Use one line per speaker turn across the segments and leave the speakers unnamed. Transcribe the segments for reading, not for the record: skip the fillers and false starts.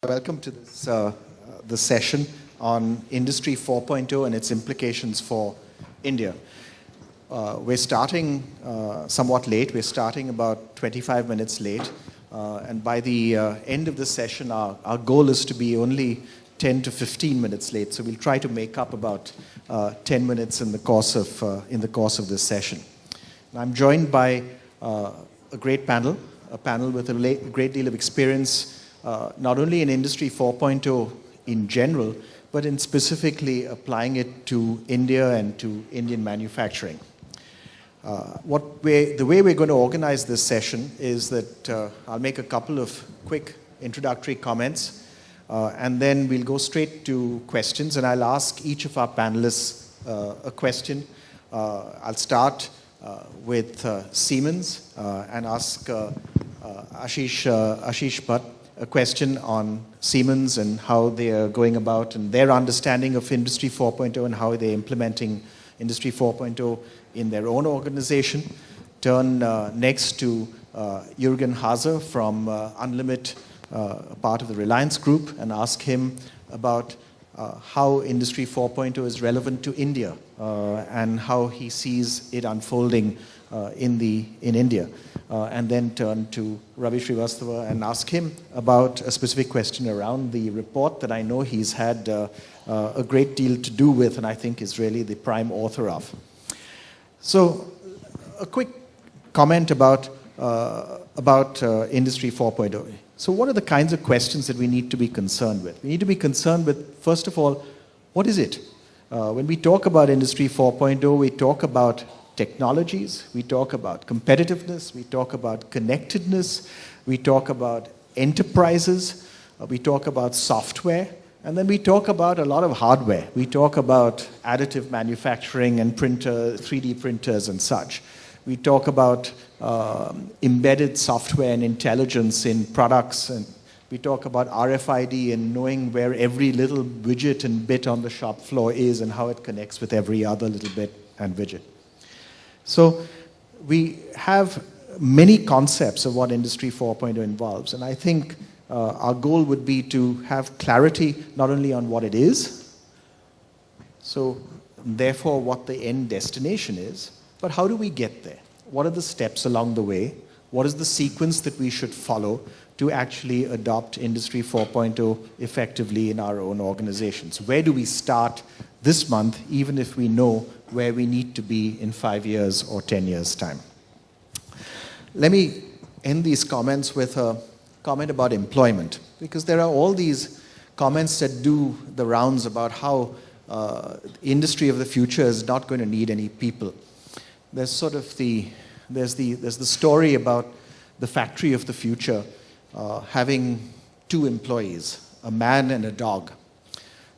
Welcome to this session on Industry 4.0 and its implications for India. We're starting somewhat late. We're starting about 25 minutes late. And by the end of the session, our goal is to be only 10 to 15 minutes late. So we'll try to make up about 10 minutes in the course of this session. And I'm joined by a great panel, a panel with a great deal of experience, not only in Industry 4.0 in general, but in specifically applying it to India and to Indian manufacturing. The way we're going to organize this session is that I'll make a couple of quick introductory comments, and then we'll go straight to questions, and I'll ask each of our panelists a question. I'll start with Siemens and ask Ashish Bhat a question on Siemens and how they are going about and their understanding of Industry 4.0 and how they're implementing Industry 4.0 in their own organization. Turn next to Jurgen Hase from part of the Reliance group, and ask him about how Industry 4.0 is relevant to India and how he sees it unfolding in India. And then turn to Ravi Srivastava and ask him about a specific question around the report that I know he's had a great deal to do with, and I think is really the prime author of. So, a quick comment about Industry 4.0. So what are the kinds of questions that we need to be concerned with? We need to be concerned with, first of all, what is it? When we talk about Industry 4.0, we talk about technologies, we talk about competitiveness, we talk about connectedness, we talk about enterprises, we talk about software, and then we talk about a lot of hardware. We talk about additive manufacturing and 3D printers and such. We talk about embedded software and intelligence in products, and we talk about RFID and knowing where every little widget and bit on the shop floor is and how it connects with every other little bit and widget. So we have many concepts of what Industry 4.0 involves, and I think our goal would be to have clarity not only on what it is, so therefore what the end destination is, but how do we get there? What are the steps along the way? What is the sequence that we should follow to actually adopt Industry 4.0 effectively in our own organizations? Where do we start this month, even if we know where we need to be in 5 years or 10 years' time? Let me end these comments with a comment about employment, because there are all these comments that do the rounds about how the industry of the future is not going to need any people. There's sort of there's the story about the factory of the future having two employees, a man and a dog.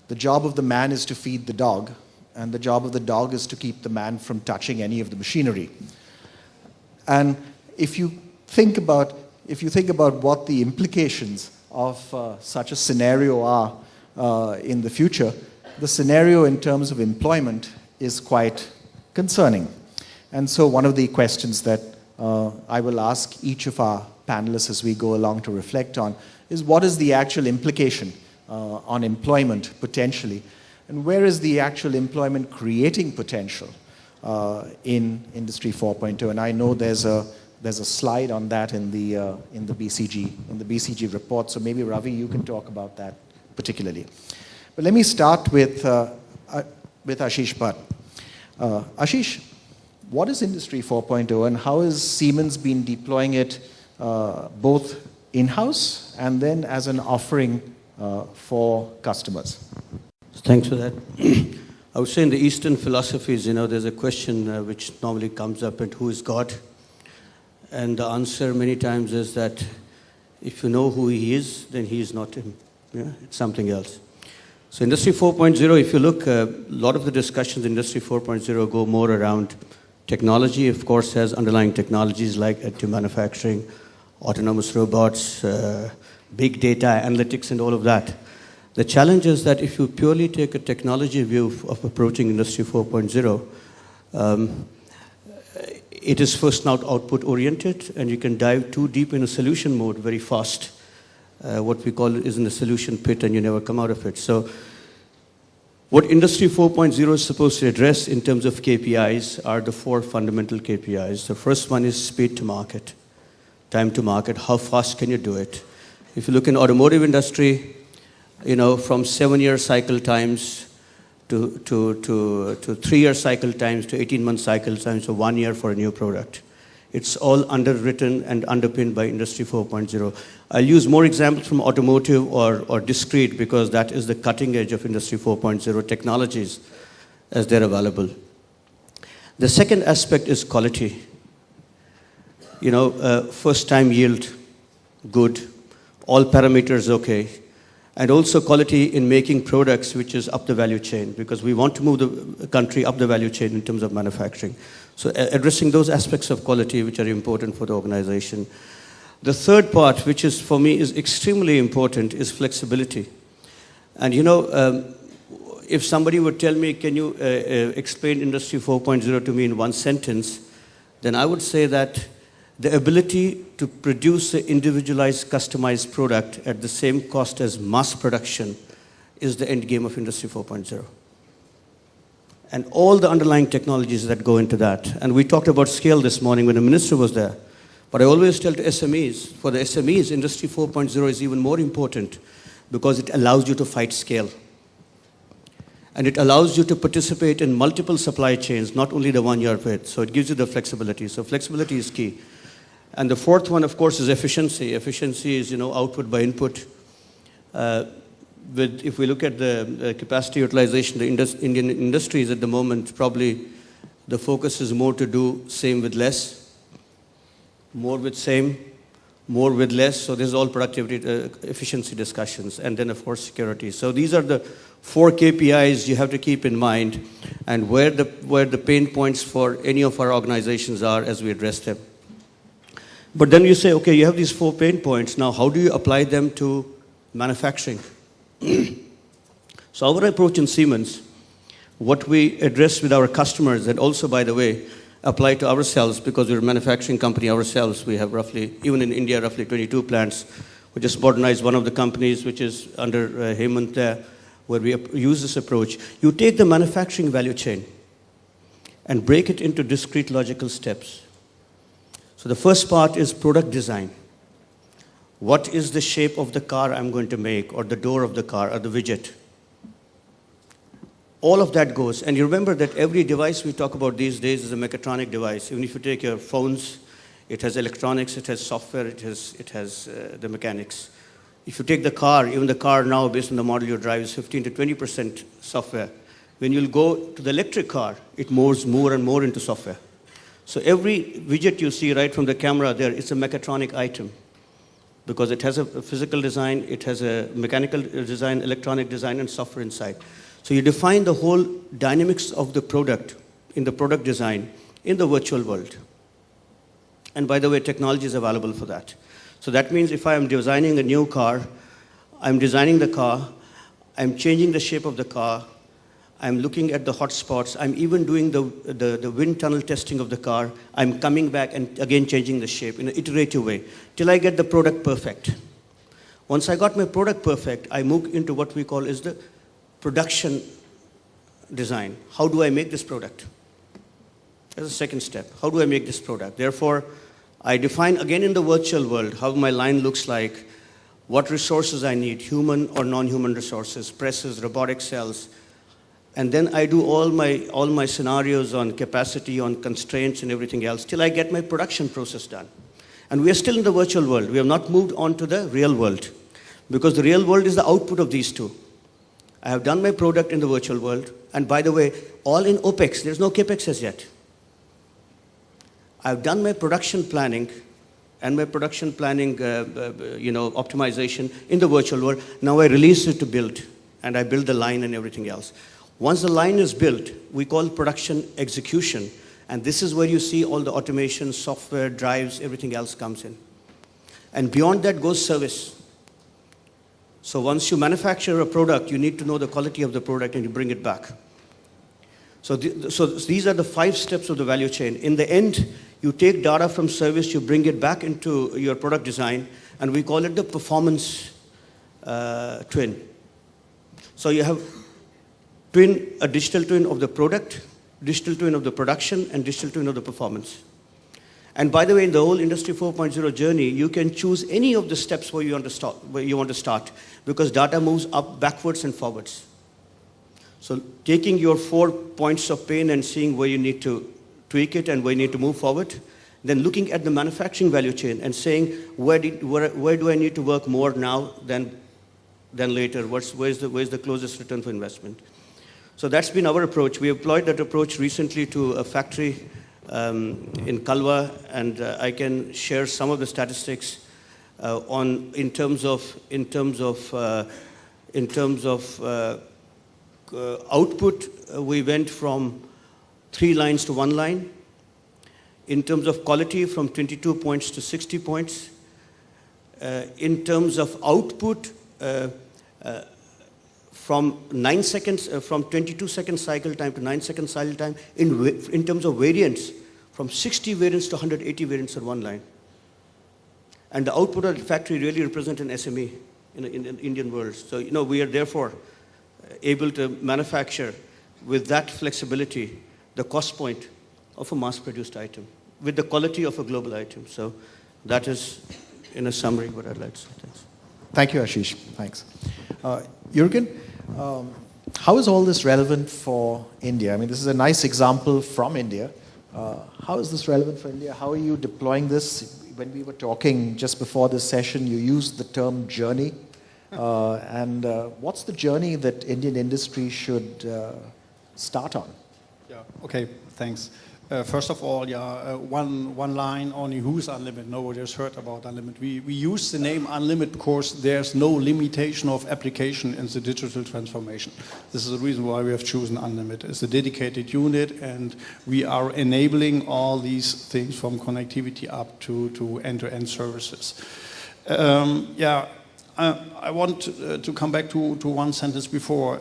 The job of the man is to feed the dog, and the job of the dog is to keep the man from touching any of the machinery. And if you think about what the implications of such a scenario are in the future, the scenario in terms of employment is quite concerning. And so one of the questions that I will ask each of our panelists as we go along to reflect on is, what is the actual implication on employment potentially, and where is the actual employment creating potential in Industry 4.0? And I know there's a slide on that in the BCG report, so maybe Ravi, you can talk about that particularly. But let me start with Ashish Bhat. Ashish, what is Industry 4.0 and how has Siemens been deploying it both in-house and then as an offering for customers?
Thanks for that. I would say in the Eastern philosophies, there's a question which normally comes up at who is God? And the answer many times is that if you know who he is, then he is not him. Yeah? It's something else. So Industry 4.0, if you look, a lot of the discussions in Industry 4.0 go more around technology. Of course, has underlying technologies like additive manufacturing, autonomous robots, big data, analytics, and all of that. The challenge is that if you purely take a technology view of approaching Industry 4.0, it is first now output oriented, and you can dive too deep in a solution mode very fast. what we call is in the solution pit and you never come out of it. So what Industry 4.0 is supposed to address in terms of KPIs are the 4 fundamental KPIs. The first one is speed to market, time to market. How fast can you do it? If you look in automotive industry, from 7-year cycle times to 3-year cycle times to 18-month cycle times, so 1 year for a new product. It's all underwritten and underpinned by Industry 4.0. I'll use more examples from automotive or discrete because that is the cutting edge of Industry 4.0 technologies as they're available. The second aspect is quality. First time yield, good. All parameters okay. And also quality in making products which is up the value chain because we want to move the country up the value chain in terms of manufacturing. So addressing those aspects of quality which are important for the organization. The third part, which is for me is extremely important, is flexibility. And if somebody would tell me, can you explain Industry 4.0 to me in one sentence, then I would say that the ability to produce an individualized, customized product at the same cost as mass production is the end game of Industry 4.0. And all the underlying technologies that go into that. And we talked about scale this morning when the minister was there. But I always tell to SMEs, for the SMEs, Industry 4.0 is even more important because it allows you to fight scale. And it allows you to participate in multiple supply chains, not only the one you're with. So it gives you the flexibility. So flexibility is key. And the fourth one, of course, is efficiency. Efficiency is, output by input. If we look at the capacity utilization, the Indian industries at the moment, probably the focus is more to do same with less, more with same, more with less. So this is all productivity, efficiency discussions. And then, of course, security. So these are the 4 KPIs you have to keep in mind and where the pain points for any of our organizations are as we address them. But then you say, okay, you have these 4 pain points. Now, how do you apply them to manufacturing? So our approach in Siemens, what we address with our customers, and also, by the way, apply to ourselves because we're a manufacturing company ourselves. We have roughly, even in India, roughly 22 plants. We just modernized one of the companies, which is under Hemant there, where we use this approach. You take the manufacturing value chain and break it into discrete logical steps. So the first part is product design. What is the shape of the car I'm going to make, or the door of the car, or the widget? All of that goes. And you remember that every device we talk about these days is a mechatronic device. Even if you take your phones, it has electronics, it has software, it has the mechanics. If you take the car, even the car now, based on the model you drive, is 15 to 20% software. When you'll go to the electric car, it moves more and more into software. So every widget you see right from the camera there, it's a mechatronic item because it has a physical design, it has a mechanical design, electronic design, and software inside. So you define the whole dynamics of the product in the product design in the virtual world. And by the way, technology is available for that. So that means if I am designing a new car, I'm designing the car, I'm changing the shape of the car, I'm looking at the hot spots, I'm even doing the wind tunnel testing of the car, I'm coming back and again changing the shape in an iterative way till I get the product perfect. Once I got my product perfect, I move into what we call is the production design. How do I make this product? That's the second step. How do I make this product? Therefore, I define again in the virtual world how my line looks like, what resources I need, human or non-human resources, presses, robotic cells, and then I do all my scenarios on capacity, on constraints and everything else till I get my production process done. And we are still in the virtual world. We have not moved on to the real world because the real world is the output of these two. I have done my product in the virtual world, and by the way, all in OPEX. There's no CAPEX as yet. I've done my production planning and my production planning optimization in the virtual world. Now I release it to build, and I build the line and everything else. Once the line is built, we call production execution, and this is where you see all the automation, software, drives, everything else comes in. And beyond that goes service. So once you manufacture a product, you need to know the quality of the product and you bring it back. So these are the 5 steps of the value chain. In the end, you take data from service, you bring it back into your product design, And we call it the performance twin. So you have a digital twin of the product, digital twin of the production, and digital twin of the performance. And by the way, in the whole Industry 4.0 journey, you can choose any of the steps where you want to start, because data moves up, backwards, and forwards. So taking your 4 points of pain and seeing where you need to tweak it and where you need to move forward, then looking at the manufacturing value chain and saying, where do I need to work more now than later? Where's the closest return for investment? So that's been our approach. We applied that approach recently to a factory in Kalwa, and I can share some of the statistics in terms of output. We went from 3 lines to 1 line. In terms of quality, from 22 points to 60 points. In terms of output, from 9 seconds, from 22 second cycle time to 9 second cycle time. In terms of variants, from 60 variants to 180 variants on 1 line. And the output of the factory really represents an SME in the Indian world. So, we are therefore able to manufacture with that flexibility the cost point of a mass-produced item with the quality of a global item. So that is, in a summary, what I'd like to say. Thanks.
Thank you, Ashish. Thanks. Jurgen, how is all this relevant for India? I mean, this is a nice example from India. How is this relevant for India? How are you deploying this? When we were talking just before this session, you used the term journey. And what's the journey that Indian industry should start on?
Yeah, okay, thanks. First of all, one line only, who's Unlimit? Nobody has heard about Unlimit. We use the name Unlimit because there's no limitation of application in the digital transformation. This is the reason why we have chosen Unlimit. It's a dedicated unit, and we are enabling all these things from connectivity up to end-to-end services. I want to come back to one sentence before.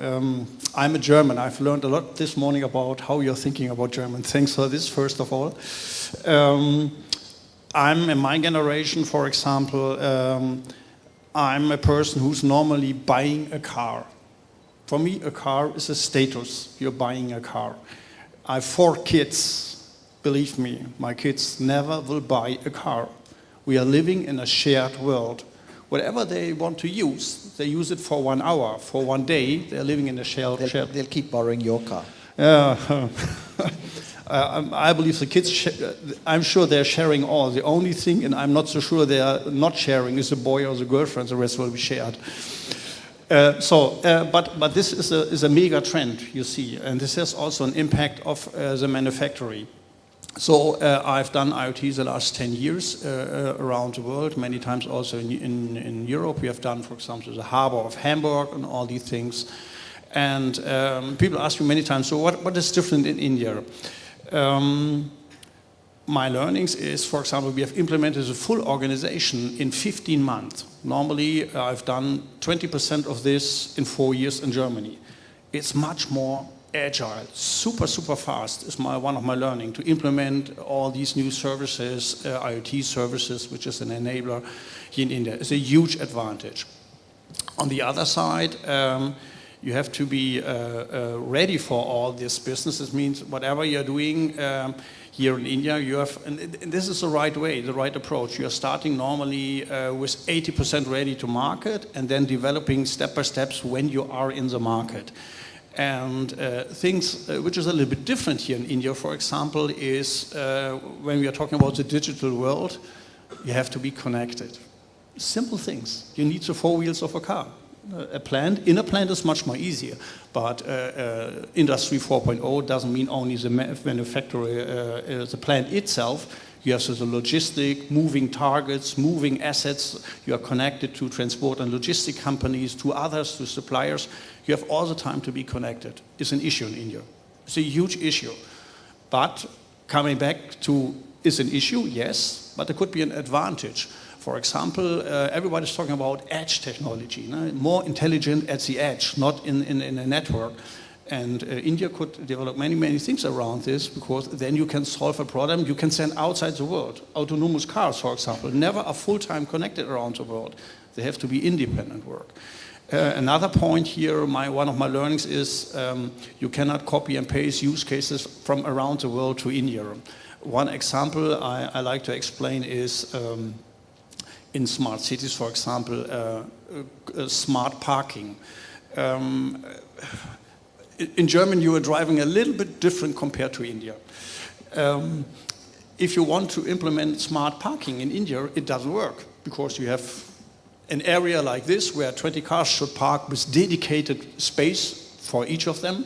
I'm a German. I've learned a lot this morning about how you're thinking about German. Thanks for this, first of all. I'm in my generation, for example, I'm a person who's normally buying a car. For me, a car is a status. You're buying a car. I have 4 kids. Believe me, my kids never will buy a car. We are living in a shared world. Whatever they want to use, they use it for 1 hour, for 1 day. They're living in a shared.
They'll keep borrowing your car.
I believe the kids, I'm sure they're sharing all. The only thing, and I'm not so sure they are not sharing, is the boy or the girlfriend. The rest will be shared. But this is a mega trend, you see, and this has also an impact of the manufacturing. So I've done IoT the last 10 years around the world, many times also in Europe. We have done, for example, the harbor of Hamburg and all these things. And people ask me many times, so what is different in India? My learnings is, for example, we have implemented a full organization in 15 months. Normally, I've done 20% of this in 4 years in Germany. It's much more agile, super fast is one of my learning, to implement all these new services, IoT services, which is an enabler here in India. It's a huge advantage. On the other side, you have to be ready for all this business. This means whatever you're doing here in India, you have, and this is the right way, the right approach. You're starting normally with 80% ready to market, and then developing step by steps when you are in the market. And things which is a little bit different here in India, for example, is when we are talking about the digital world, you have to be connected. Simple things. You need the 4 wheels of a car. In a plant is much more easier, but Industry 4.0 doesn't mean only the manufacturer, the plant itself. You have the logistic, moving targets, moving assets. You are connected to transport and logistic companies, to others, to suppliers. You have all the time to be connected. It's an issue in India. It's a huge issue. But coming back to, is an issue? Yes, but there could be an advantage. For example, everybody's talking about edge technology, more intelligent at the edge, not in a network. And India could develop many, many things around this, because then you can solve a problem you can send outside the world. Autonomous cars, for example, never are full-time connected around the world. They have to be independent work. Another point here, one of my learnings is you cannot copy and paste use cases from around the world to India. One example I like to explain is in smart cities, for example, smart parking. In Germany, you are driving a little bit different compared to India. If you want to implement smart parking in India, it doesn't work, because you have an area like this where 20 cars should park with dedicated space for each of them.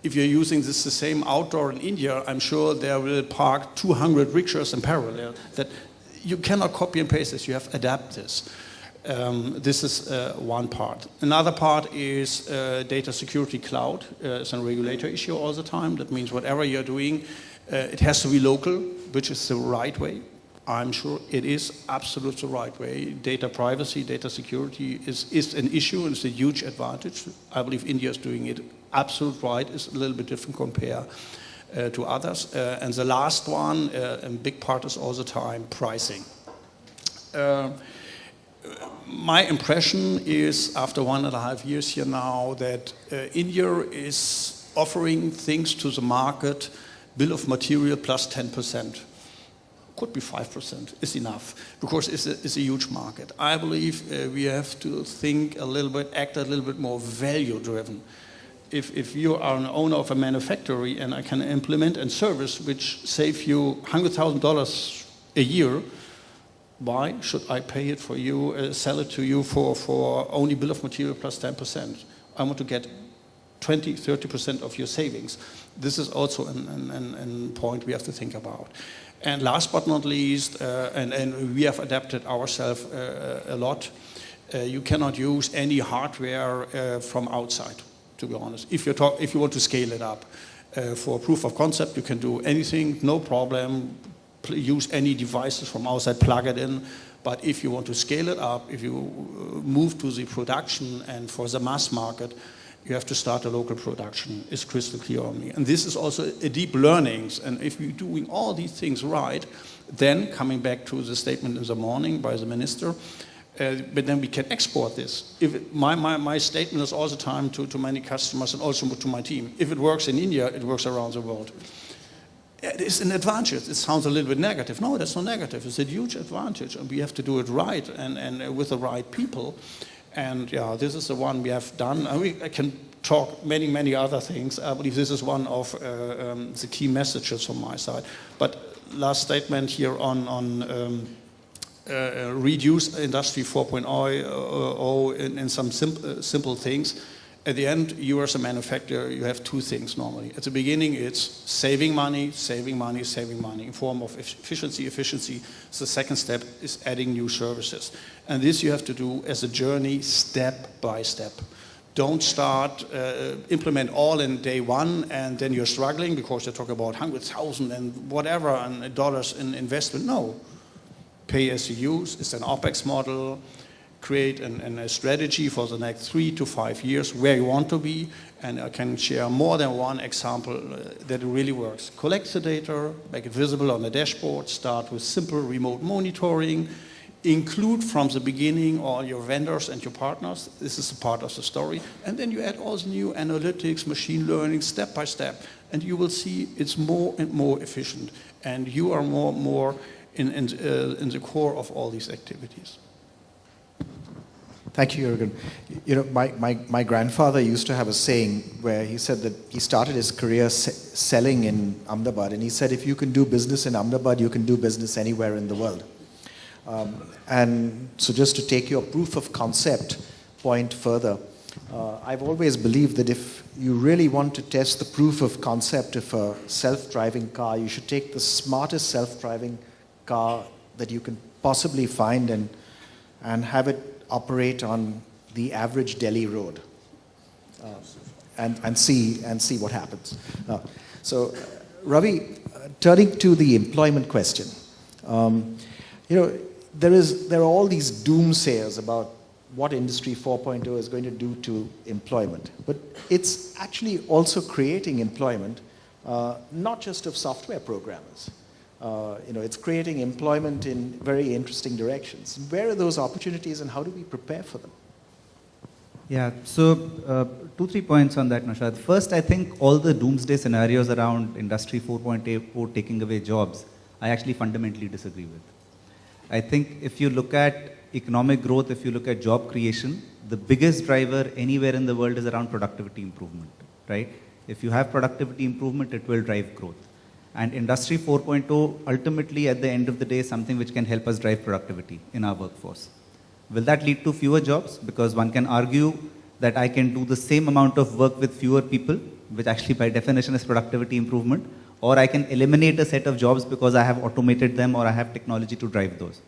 If you're using this the same outdoor in India, I'm sure there will park 200 rickshaws in parallel. That you cannot copy and paste this, you have to adapt this. This is one part. Another part is data security cloud. It's a regulator issue all the time. That means whatever you're doing, it has to be local, which is the right way. I'm sure it is absolutely the right way. Data privacy, data security is an issue, and it's a huge advantage. I believe India is doing it absolutely right. It's a little bit different compared to others. And the last one, a big part is all the time pricing. My impression is, after 1.5 years here now, that India is offering things to the market, bill of material plus 10%. Could be 5% is enough, because it's a huge market. I believe we have to think a little bit, act a little bit more value-driven. If you are an owner of a manufactory and I can implement a service which saves you $100,000 a year, why should I pay it for you, sell it to you for only bill of material plus 10%? I want to get 20, 30% of your savings. This is also a point we have to think about. And last but not least, and we have adapted ourselves a lot, you cannot use any hardware from outside, to be honest. If you want to scale it up. For proof of concept, you can do anything, no problem. Use any devices from outside, plug it in. But if you want to scale it up, if you move to the production and for the mass market, you have to start a local production. It's crystal clear on me. And this is also a deep learnings. And if you're doing all these things right, then coming back to the statement in the morning by the minister, but then we can export this. My statement is all the time to many customers and also to my team. If it works in India, it works around the world. It is an advantage. It sounds a little bit negative. No, that's not negative. It's a huge advantage, and we have to do it right and with the right people. And yeah, this is the one we have done. I can talk many other things. I believe this is one of the key messages from my side. But last statement here on reduce Industry 4.0 in some simple things. At the end, you as a manufacturer, you have two things normally. At the beginning, it's saving money in form of efficiency. The second step is adding new services. And this you have to do as a journey, step by step. Don't start, implement all in day one, and then you're struggling because you talk about 100,000 and whatever and dollars in investment. No. Pay as you use. It's an OpEx model. Create a strategy for the next 3 to 5 years where you want to be, and I can share more than one example that really works. Collect the data, make it visible on the dashboard, start with simple remote monitoring, include from the beginning all your vendors and your partners. This is a part of the story, and then you add all the new analytics, machine learning, step by step, and you will see it's more and more efficient, and you are more in the core of all these activities.
Thank you, Jurgen. You know, my grandfather used to have a saying where he said that he started his career selling in Ahmedabad, and he said, if you can do business in Ahmedabad, you can do business anywhere in the world. And so just to take your proof of concept point further, I've always believed that if you really want to test the proof of concept of a self-driving car, you should take the smartest self-driving car that you can possibly find and have it operate on the average Delhi road and see what happens. So, Ravi, turning to the employment question, you know, there are all these doomsayers about what Industry 4.0 is going to do to employment. But it's actually also creating employment, not just of software programmers. It's creating employment in very interesting directions. Where are those opportunities and how do we prepare for them?
Yeah, so 2-3 points on that, Naushad. First, I think all the doomsday scenarios around Industry 4.0 taking away jobs, I actually fundamentally disagree with. I think if you look at economic growth, if you look at job creation, the biggest driver anywhere in the world is around productivity improvement, right? If you have productivity improvement, it will drive growth. And Industry 4.0, ultimately, at the end of the day, is something which can help us drive productivity in our workforce. Will that lead to fewer jobs? Because one can argue that I can do the same amount of work with fewer people, which actually by definition is productivity improvement, or I can eliminate a set of jobs because I have automated them or I have technology to drive those.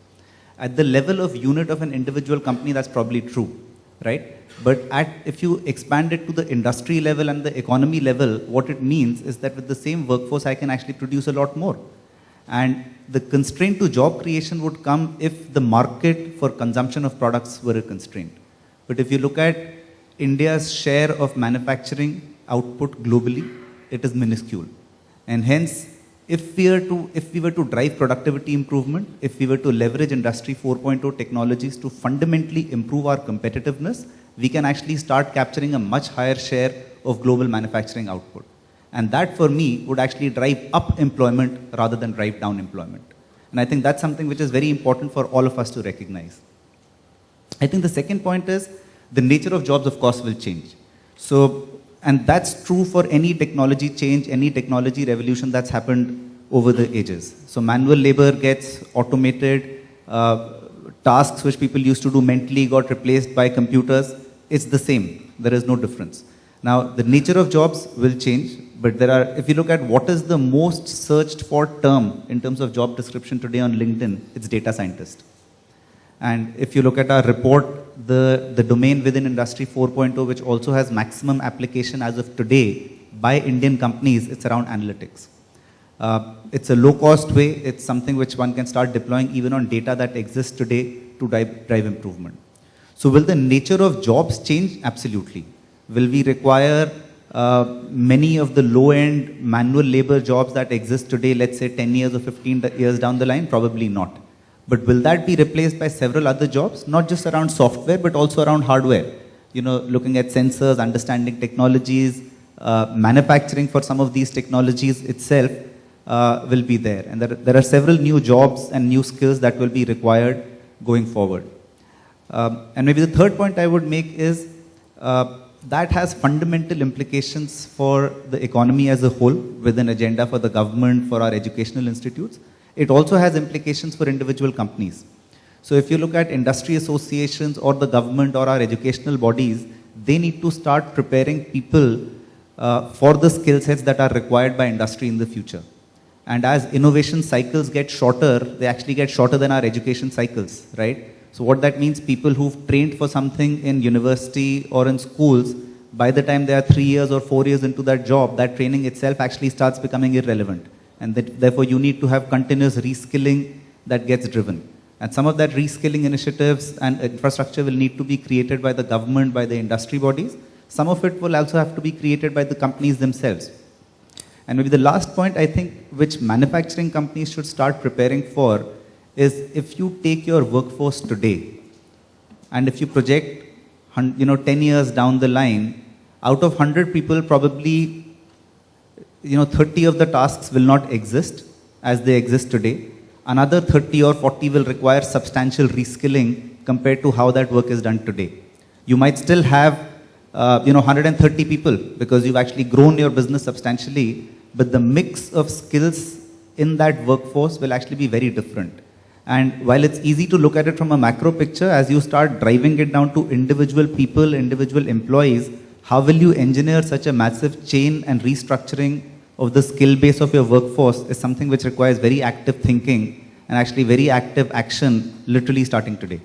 At the level of unit of an individual company, that's probably true, right? But if you expand it to the industry level and the economy level, what it means is that with the same workforce, I can actually produce a lot more. And the constraint to job creation would come if the market for consumption of products were a constraint. But if you look at India's share of manufacturing output globally, it is minuscule. And hence, if we were to drive productivity improvement, if we were to leverage Industry 4.0 technologies to fundamentally improve our competitiveness, we can actually start capturing a much higher share of global manufacturing output. And that, for me, would actually drive up employment rather than drive down employment. And I think that's something which is very important for all of us to recognize. I think the second point is the nature of jobs, of course, will change. So, and that's true for any technology change, any technology revolution that's happened over the ages. So manual labor gets automated, tasks which people used to do mentally got replaced by computers. It's the same. There is no difference. Now, the nature of jobs will change, but if you look at what is the most searched for term in terms of job description today on LinkedIn, it's data scientist. And if you look at our report, the domain within Industry 4.0, which also has maximum application as of today by Indian companies, it's around analytics. It's a low-cost way. It's something which one can start deploying even on data that exists today to drive improvement. So will the nature of jobs change? Absolutely. Will we require many of the low-end manual labor jobs that exist today, let's say 10 years or 15 years down the line? Probably not. But will that be replaced by several other jobs? Not just around software, but also around hardware. Looking at sensors, understanding technologies, manufacturing for some of these technologies itself will be there. And there are several new jobs and new skills that will be required going forward. And maybe the third point I would make is that has fundamental implications for the economy as a whole, with an agenda for the government, for our educational institutes. It also has implications for individual companies. So if you look at industry associations or the government or our educational bodies, they need to start preparing people for the skill sets that are required by industry in the future. And as innovation cycles get shorter, they actually get shorter than our education cycles, right? So what that means, people who've trained for something in university or in schools, by the time they are 3 years or 4 years into that job, that training itself actually starts becoming irrelevant. And therefore you need to have continuous reskilling that gets driven. And some of that reskilling initiatives and infrastructure will need to be created by the government, by the industry bodies. Some of it will also have to be created by the companies themselves. And maybe the last point, I think, which manufacturing companies should start preparing for is if you take your workforce today and if you project 10 years down the line, out of 100 people, probably 30 of the tasks will not exist as they exist today. Another 30 or 40 will require substantial reskilling compared to how that work is done today. You might still have 130 people because you've actually grown your business substantially, but the mix of skills in that workforce will actually be very different. And while it's easy to look at it from a macro picture, as you start driving it down to individual people, individual employees, how will you engineer such a massive chain and restructuring of the skill base of your workforce is something which requires very active thinking and actually very active action, literally starting today.